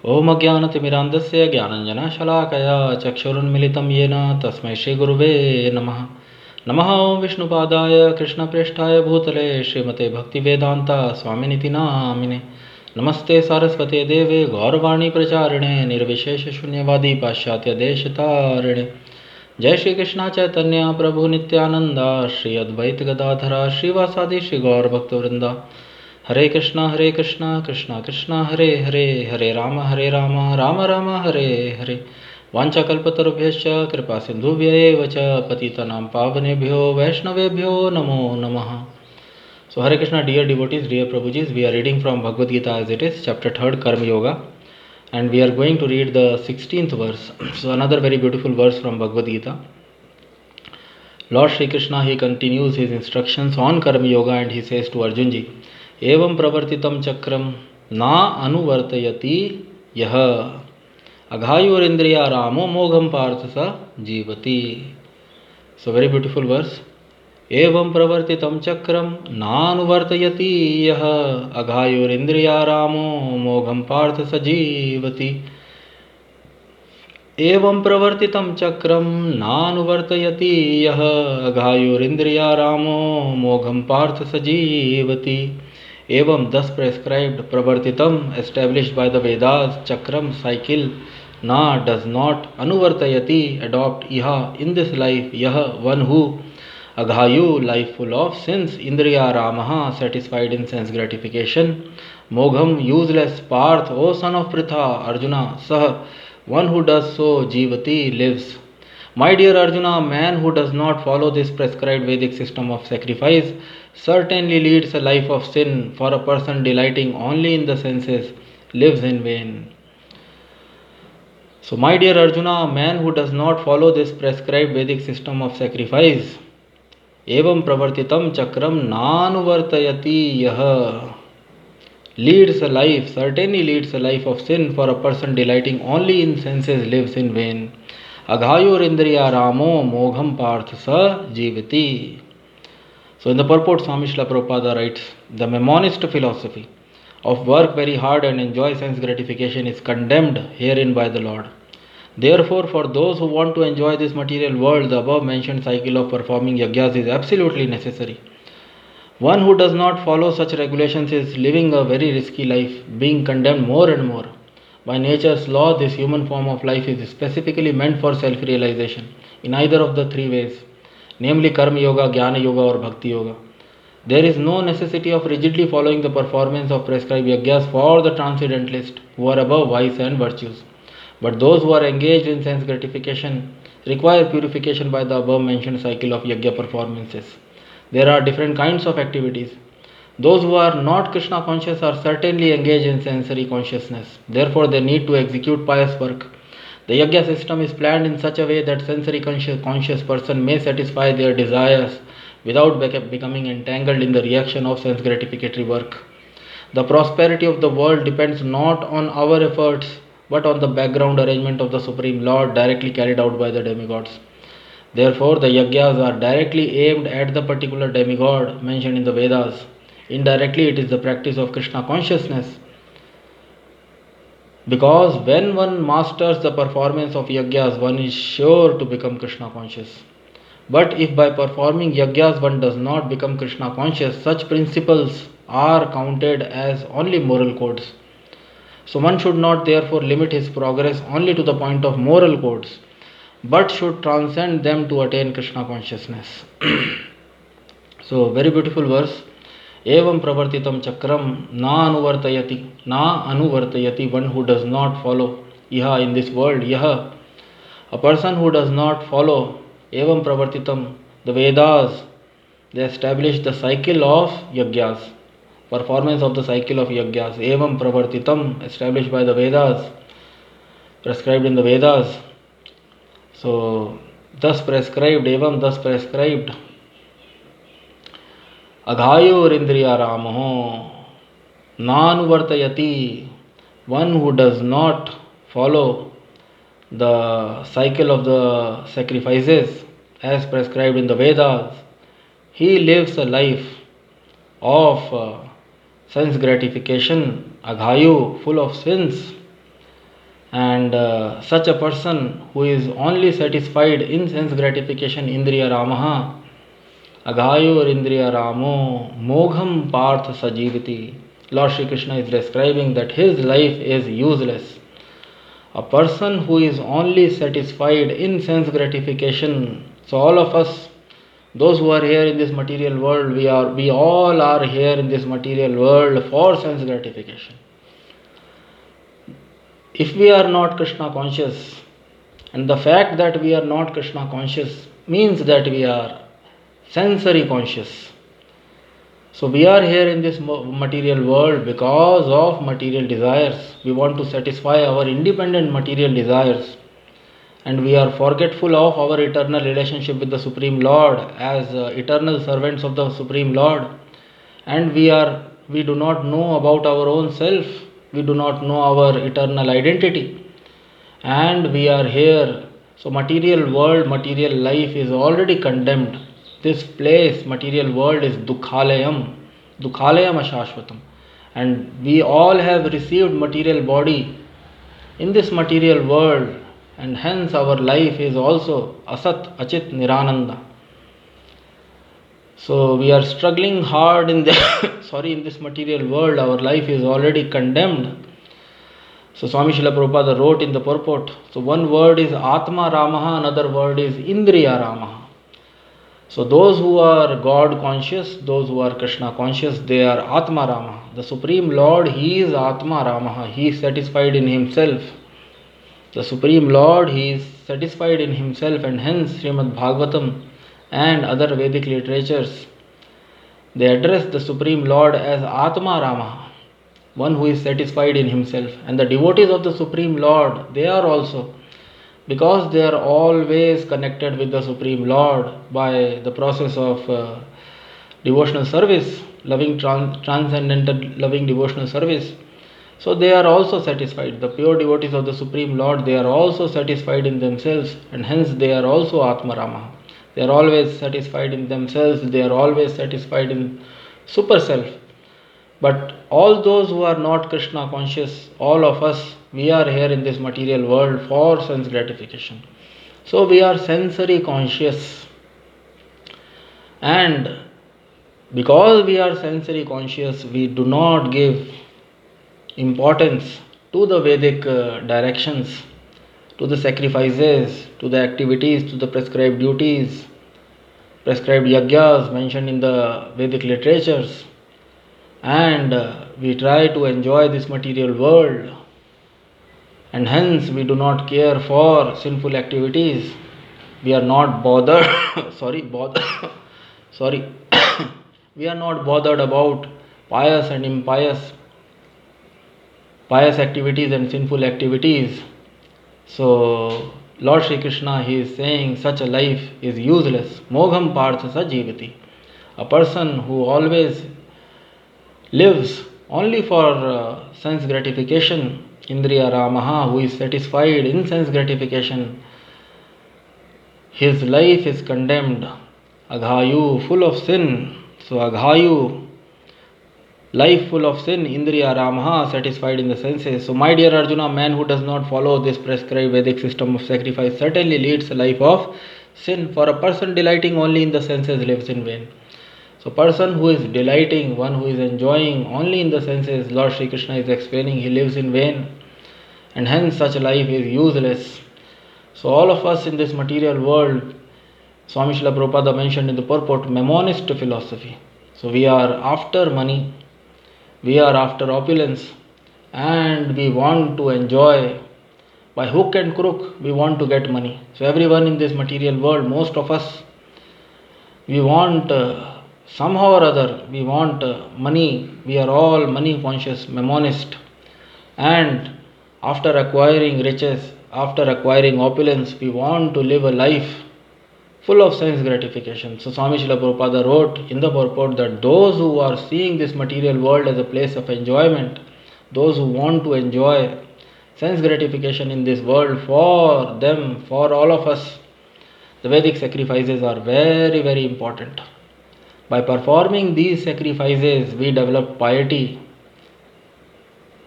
ओम अज्ञानतिमिरान्धस्य ज्ञानञ्जनशलाकया चक्षुरुन्मिलितं येन तस्मै श्रीगुरुवे नमः। नमः ओं विष्णुपादाय कृष्णप्रेष्ठाय भूतले श्रीमते भक्तिवेदान्ता स्वामिनिति नामिने। नमस्ते सारस्वते देवे गौरवाणी प्रचारिणे निर्विशेषशून्यवादी पाश्चात्यदेशतारिणे। जय श्री कृष्ण चैतन्य प्रभु नित्यानंदा श्री अद्वैत गदाधरा श्रीवासादि श्री गौर भक्तवृंदा। हरे कृष्णा कृष्णा कृष्णा हरे हरे, हरे राम राम राम हरे हरे। वाञ्छाकल्पतरुभ्यश्च कृपा सिन्धुभ्यैव च पतितानां पावनेभ्यो वैष्णवेभ्यो नमो नमः। So Hare Krishna, dear devotees, dear Prabhujis, we are reading from Bhagavad Gita as it is, chapter 3rd, Karma Yoga, and we are going to read the 16th verse. So another very beautiful verse from Bhagavad Gita. Lord Shri Krishna, he continues his instructions on Karma Yoga and he says to Arjunji, एवं प्रवर्तितं चक्रम ना अनुवर्तयति यह अघायुरिन्द्रियारामो मोघम पार्थ स जीवति. So very beautiful verse. एवं प्रवर्तितं चक्रम नानुवर्तयति यह अघायुरिन्द्रियारामो मोघम पार्थ स जीवति. एवं प्रवर्तितं चक्रम नानुवर्तयति यह अघायुरिन्द्रियारामो मोघम पार्थ स जीवति. Evam, thus prescribed, pravartitam, established by the Vedas, chakram, cycle, na, does not, anuvartayati, adopt, iha, in this life, yah, one who, aghayu, life full of sins, Indriya-ramah, satisfied in sense gratification, mogham, useless, parth, O son of Pritha, Arjuna, sah, one who does so, jivati, lives. My dear Arjuna, a man who does not follow this prescribed Vedic system of sacrifice certainly leads a life of sin, for a person delighting only in the senses lives in vain. So, my dear Arjuna, a man who does not follow this prescribed Vedic system of sacrifice, evam pravartitam chakram nanuvartayati yah, certainly leads a life of sin, for a person delighting only in senses lives in vain. Aghayur Indriya-ramo mogham parth sa jivati. So in the purport, Swami Srila Prabhupada writes, the mammonist philosophy of work very hard and enjoy sense gratification is condemned herein by the Lord. Therefore, for those who want to enjoy this material world, the above mentioned cycle of performing yajnas is absolutely necessary. One who does not follow such regulations is living a very risky life, being condemned more and more. By nature's law, this human form of life is specifically meant for self-realization in either of the three ways, namely Karma Yoga, Jnana Yoga or Bhakti Yoga. There is no necessity of rigidly following the performance of prescribed yajnas for the transcendentalists who are above vice and virtues. But those who are engaged in sense gratification require purification by the above mentioned cycle of yajna performances. There are different kinds of activities. Those who are not Krishna conscious are certainly engaged in sensory consciousness. Therefore, they need to execute pious work. The yajna system is planned in such a way that sensory conscious person may satisfy their desires without becoming entangled in the reaction of sense gratificatory work. The prosperity of the world depends not on our efforts but on the background arrangement of the Supreme Lord directly carried out by the demigods. Therefore, the yajnas are directly aimed at the particular demigod mentioned in the Vedas. Indirectly, it is the practice of Krishna Consciousness. Because when one masters the performance of yajnas, one is sure to become Krishna conscious. But if by performing yajnas one does not become Krishna conscious, such principles are counted as only moral codes. So one should not therefore limit his progress only to the point of moral codes, but should transcend them to attain Krishna consciousness. So, very beautiful verse. Evam pravartitam chakram na anuvartayati, one who does not follow iha in this world, yaha, a person who does not follow evam pravartitam, the Vedas, they establish the cycle of yajnas, performance of the cycle of yajnas, evam pravartitam, established by the Vedas, prescribed in the Vedas. So, thus prescribed, evam, thus prescribed, Aghayor Indriya-ramah Nanuvartayati, one who does not follow the cycle of the sacrifices as prescribed in the Vedas, he lives a life of sense gratification, aghayu, full of sins. And such a person who is only satisfied in sense gratification, Indriya-ramah, Agayur Indriya-ramo, Mogham Parth Sajivati. Lord Shri Krishna is describing that his life is useless. A person who is only satisfied in sense gratification. So all of us, those who are here in this material world, we all are here in this material world for sense gratification. If we are not Krishna conscious, and the fact that we are not Krishna conscious means that we are sensory conscious. So we are here in this material world because of material desires. We want to satisfy our independent material desires. And we are forgetful of our eternal relationship with the Supreme Lord as eternal servants of the Supreme Lord. And we do not know about our own self. We do not know our eternal identity. And we are here. So material world, material life is already condemned. This place, material world, is Dukhalayam Ashashvatam. And we all have received material body in this material world, and hence our life is also Asat Achit Nirananda. So we are struggling hard in in this material world. Our life is already condemned. So Swami Srila Prabhupada wrote in the purport. So one word is Atma-ramah, another word is Indriya-ramah. So those who are God conscious, those who are Krishna conscious, they are Atma-ramah. The Supreme Lord, He is Atma-ramah. He is satisfied in Himself. The Supreme Lord, He is satisfied in Himself, and hence Srimad Bhagavatam and other Vedic literatures, they address the Supreme Lord as Atma-ramah, one who is satisfied in himself. And the devotees of the Supreme Lord, they are also, because they are always connected with the Supreme Lord by the process of devotional service, loving transcendental loving devotional service. So they are also satisfied. The pure devotees of the Supreme Lord, they are also satisfied in themselves, and hence they are also Atma-ramah. They are always satisfied in themselves, they are always satisfied in super self. But all those who are not Krishna conscious, all of us, we are here in this material world for sense gratification. So we are sensory conscious. And because we are sensory conscious, we do not give importance to the Vedic directions, to the sacrifices, to the activities, to the prescribed duties, prescribed yajnas mentioned in the Vedic literatures. And we try to enjoy this material world, and hence we do not care for sinful activities. We are not bothered we are not bothered about pious and impious, pious activities and sinful activities. So Lord Shri Krishna, He is saying such a life is useless. Mogham Partha Sajivati. A person who always lives only for sense gratification, Indriya-ramah, who is satisfied in sense gratification, his life is condemned. Aghayu, full of sin. So Aghayu, life full of sin, Indriya-ramah, satisfied in the senses. So my dear Arjuna, man who does not follow this prescribed Vedic system of sacrifice certainly leads a life of sin. For a person delighting only in the senses lives in vain. So person who is delighting, one who is enjoying only in the senses, Lord Shri Krishna is explaining, he lives in vain, and hence such a life is useless. So all of us in this material world, Swami Srila Prabhupada mentioned in the purport, mammonist philosophy. So we are after money, we are after opulence, and we want to enjoy by hook and crook. We want to get money. So everyone in this material world, most of us, we want somehow or other, we want money. We are all money conscious, mammonist. And after acquiring riches, after acquiring opulence, we want to live a life full of sense gratification. So Swami Srila Prabhupada wrote in the purport that those who are seeing this material world as a place of enjoyment, those who want to enjoy sense gratification in this world, for them, for all of us, the Vedic sacrifices are very, very important. By performing these sacrifices, we develop piety.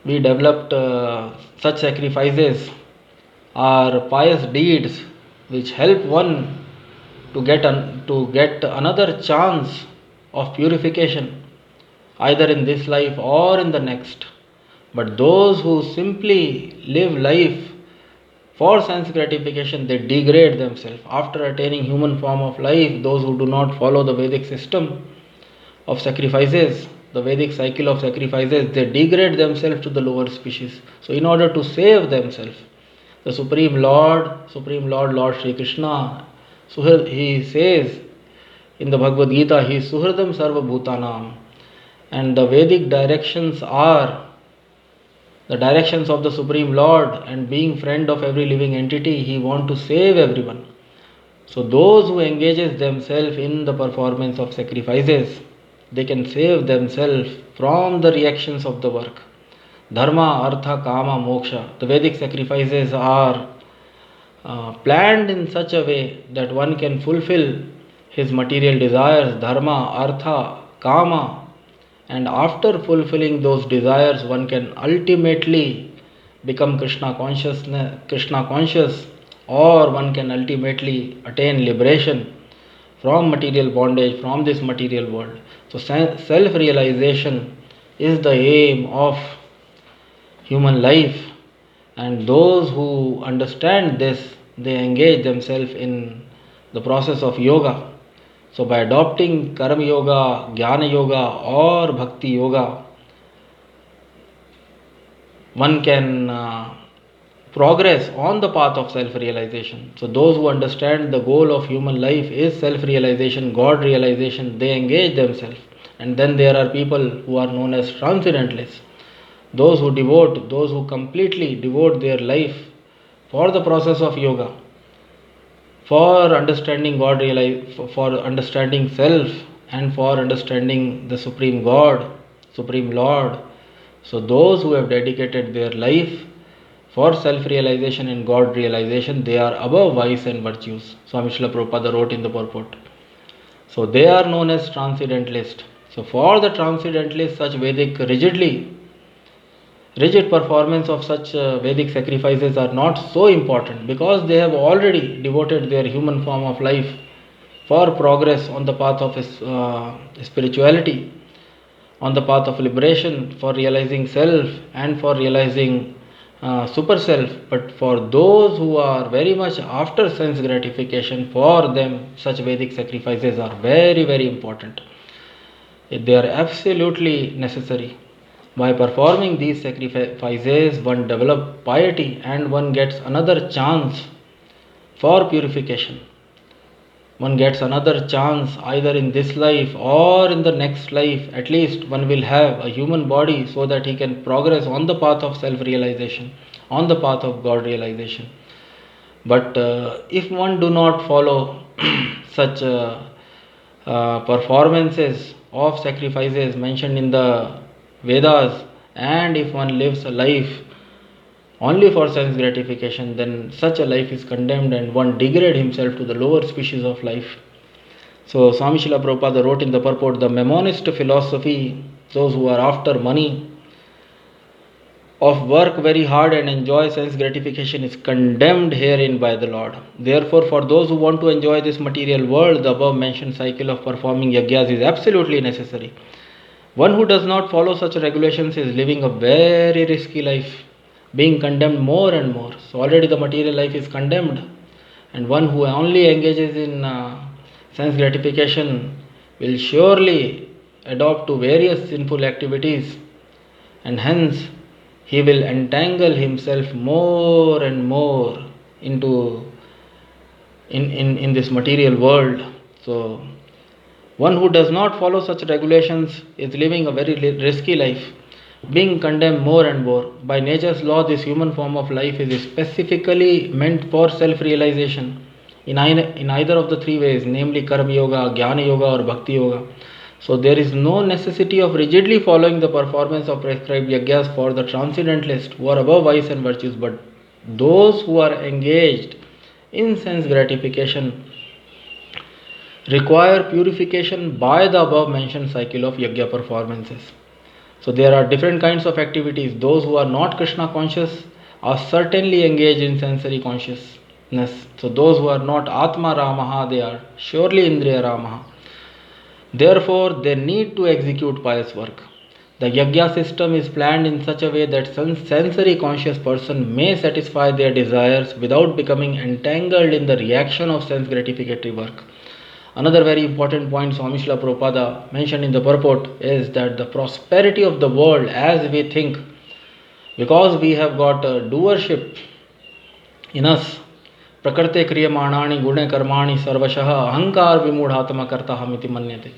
we developed such sacrifices are pious deeds which help one to get another chance of purification, either in this life or in the next. But those who simply live life for sense gratification, they degrade themselves. After attaining human form of life, those who do not follow the Vedic system of sacrifices, the Vedic cycle of sacrifices, they degrade themselves to the lower species. So in order to save themselves, the Supreme Lord, Lord Sri Krishna, he says in the Bhagavad Gita, he is Suhridam Sarva Bhutanam. And the Vedic directions are the directions of the Supreme Lord, and being friend of every living entity, he wants to save everyone. So those who engages themselves in the performance of sacrifices, they can save themselves from the reactions of the work. Dharma, Artha, Kama, Moksha. The Vedic sacrifices are planned in such a way that one can fulfill his material desires, Dharma, Artha, Kama, and after fulfilling those desires, one can ultimately become Krishna conscious, or one can ultimately attain liberation from material bondage, from this material world. So self-realization is the aim of human life, and those who understand this, they engage themselves in the process of yoga. So by adopting karma yoga, jnana yoga or bhakti yoga, one can progress on the path of self-realization. So those who understand the goal of human life is self-realization, God realization, they engage themselves. And then there are people who are known as transcendentalists. Those who completely devote their life for the process of yoga, for understanding God, for understanding self, and for understanding the Supreme God, Supreme Lord. So those who have dedicated their life for self-realization and God realization, they are above vice and virtues. Swami Srila Prabhupada wrote in the purport. So they are known as transcendentalists. So for the transcendentalists, such rigid performance of such Vedic sacrifices are not so important, because they have already devoted their human form of life for progress on the path of spirituality, on the path of liberation, for realizing self and for realizing super self. But for those who are very much after sense gratification, for them such Vedic sacrifices are very, very important. They are absolutely necessary. By performing these sacrifices, one develops piety and one gets another chance for purification. One gets another chance either in this life or in the next life. At least one will have a human body so that he can progress on the path of self-realization, on the path of God realization. But if one do not follow such performances of sacrifices mentioned in the Vedas, and if one lives a life only for sense gratification, then such a life is condemned and one degrades himself to the lower species of life. So Swami Srila Prabhupada wrote in the purport, the mammonist philosophy, those who are after money, of work very hard and enjoy sense gratification, is condemned herein by the Lord. Therefore, for those who want to enjoy this material world, the above mentioned cycle of performing yajnas is absolutely necessary. One who does not follow such regulations is living a very risky life, being condemned more and more. So already the material life is condemned, and one who only engages in sense gratification will surely adopt to various sinful activities, and hence he will entangle himself more and more into in this material world. So one who does not follow such regulations is living a very risky life, being condemned more and more. By nature's law, this human form of life is specifically meant for self-realization in either of the three ways, namely karma yoga, jnana yoga or bhakti yoga. So there is no necessity of rigidly following the performance of prescribed yajnas for the transcendentalists who are above vice and virtues, but those who are engaged in sense gratification require purification by the above mentioned cycle of yajna performances. So there are different kinds of activities. Those who are not Krishna conscious are certainly engaged in sensory consciousness. So those who are not Atma-ramah, they are surely Indriya-ramah. Therefore, they need to execute pious work. The yajna system is planned in such a way that sensory conscious person may satisfy their desires without becoming entangled in the reaction of sense gratificatory work. Another very important point Swami Srila Prabhupada mentioned in the purport is that the prosperity of the world as we think, because we have got a doership in us, prakarte kriyamanani gune karmani sarvashah ahankar vimudhatma kartahamiti manyate.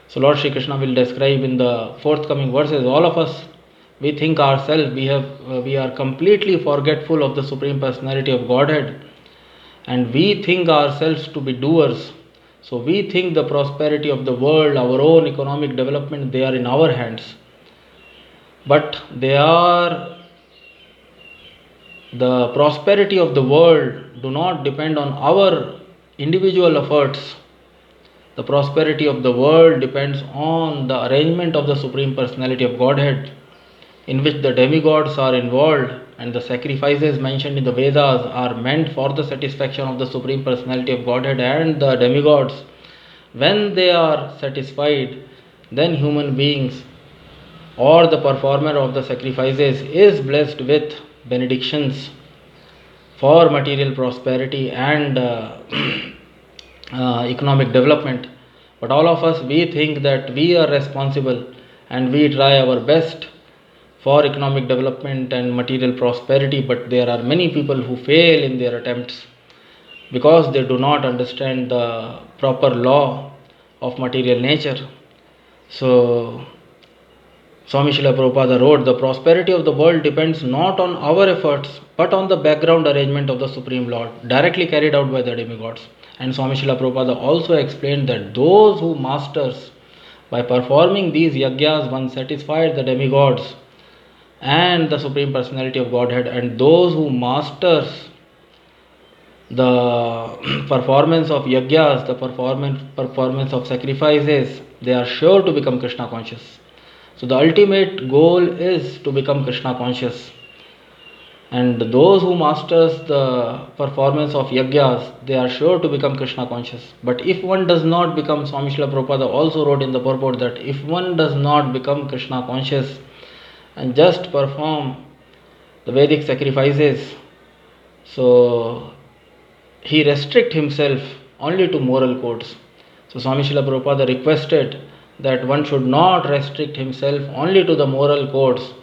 So Lord Shri Krishna will describe in the forthcoming verses, all of us, we think ourselves, we are completely forgetful of the Supreme Personality of Godhead, and we think ourselves to be doers. So we think the prosperity of the world, our own economic development, they are in our hands. But the prosperity of the world do not depend on our individual efforts. The prosperity of the world depends on the arrangement of the Supreme Personality of Godhead, in which the demigods are involved, and the sacrifices mentioned in the Vedas are meant for the satisfaction of the Supreme Personality of Godhead and the demigods. When they are satisfied, then human beings or the performer of the sacrifices is blessed with benedictions for material prosperity and economic development. But all of us, we think that we are responsible and we try our best for economic development and material prosperity, but there are many people who fail in their attempts because they do not understand the proper law of material nature. So Swami Srila Prabhupada wrote, the prosperity of the world depends not on our efforts but on the background arrangement of the Supreme Lord, directly carried out by the demigods. And Swami Srila Prabhupada also explained that those who masters, by performing these yajnas, one satisfied the demigods and the Supreme Personality of Godhead, and those who masters the performance of yajnas, the performance of sacrifices, they are sure to become Krishna conscious. So the ultimate goal is to become Krishna conscious. And those who masters the performance of yajnas, they are sure to become Krishna conscious. But if one does not become, Swami Srila Prabhupada also wrote in the purport that if one does not become Krishna conscious and just perform the Vedic sacrifices, so he restrict himself only to moral codes. So Swami Srila Prabhupada requested that one should not restrict himself only to the moral codes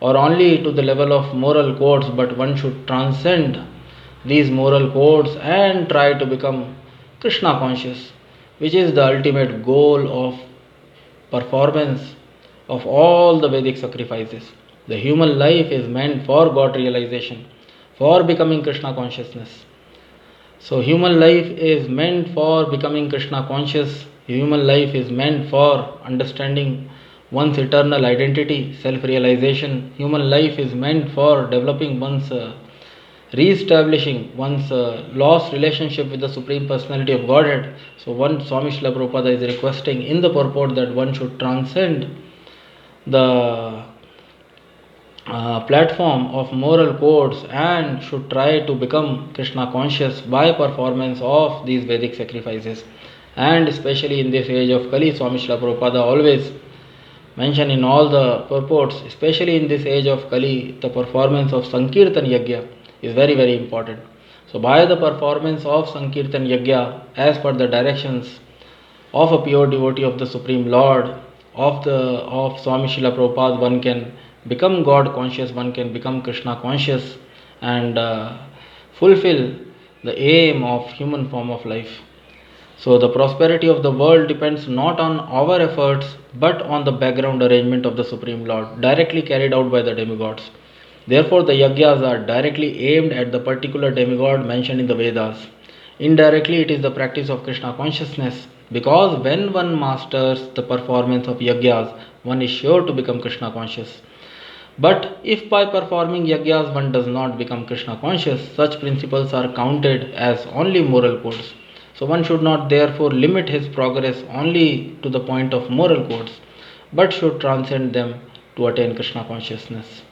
or only to the level of moral codes, but one should transcend these moral codes and try to become Krishna conscious, which is the ultimate goal of performance of all the Vedic sacrifices. The human life is meant for God realization, for becoming Krishna consciousness. So human life is meant for becoming Krishna conscious. Human life is meant for understanding one's eternal identity, self-realization. Human life is meant for developing one's, re-establishing one's lost relationship with the Supreme Personality of Godhead. So Swami Srila Prabhupada is requesting in the purport that one should transcend the platform of moral codes and should try to become Krishna conscious by performance of these Vedic sacrifices. And especially in this age of Kali, Swami Srila Prabhupada always mention in all the purports, especially in this age of Kali, the performance of Sankirtan Yajna is very, very important. So by the performance of Sankirtan Yajna, as per the directions of a pure devotee of the Supreme Lord, of Swami Srila Prabhupada, one can become God conscious, one can become Krishna conscious and fulfill the aim of human form of life. So the prosperity of the world depends not on our efforts but on the background arrangement of the Supreme Lord, directly carried out by the demigods. Therefore the yajnas are directly aimed at the particular demigod mentioned in the Vedas. Indirectly it is the practice of Krishna consciousness, because when one masters the performance of yajnas, one is sure to become Krishna conscious. But if by performing yajnas one does not become Krishna conscious, such principles are counted as only moral codes. So one should not therefore limit his progress only to the point of moral codes, but should transcend them to attain Krishna consciousness.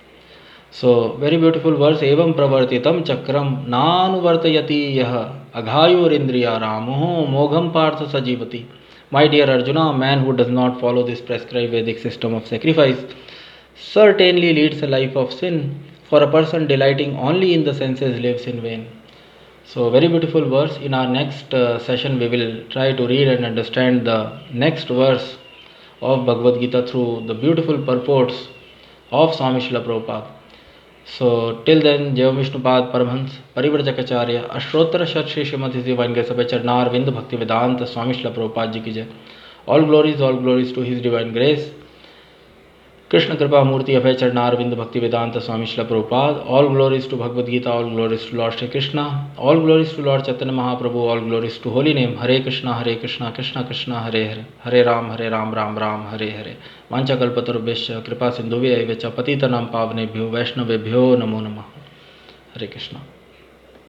So, very beautiful verse. Evam pravartitam chakram nanuvartayati yah aghayor indriya-ramah mogham partha sajivati. My dear Arjuna, a man who does not follow this prescribed Vedic system of sacrifice certainly leads a life of sin, for a person delighting only in the senses lives in vain. So, very beautiful verse. In our next session, we will try to read and understand the next verse of Bhagavad Gita through the beautiful purports of Swami Srila Prabhupada. So, till then, Jai Vishnupad Paramahansa Parivrajacharya Ashtottara Shat Shri Srimati Divine Grace Abhay Charnar Vind Bhakti Vedanta Swami Srila Prabhupada Ji ki Jai. All glories to His Divine Grace. Krishna Kripa Murti Abhay Charnar Vind Bhakti Vedanta Swami Srila Prabhupada. All glories to Bhagavad Gita, all glories to Lord Shri Krishna, all glories to Lord Chaitanya Mahaprabhu, all glories to Holy Name. Hare Krishna, Krishna Krishna, Hare Hare, Hare Ram, Ram Ram, Hare Hare. Vancha kalpatarubhyascha kripa sindhuvya evacha patitanam pavnebhyo vaishnavebhyo namo namah. Hare Krishna.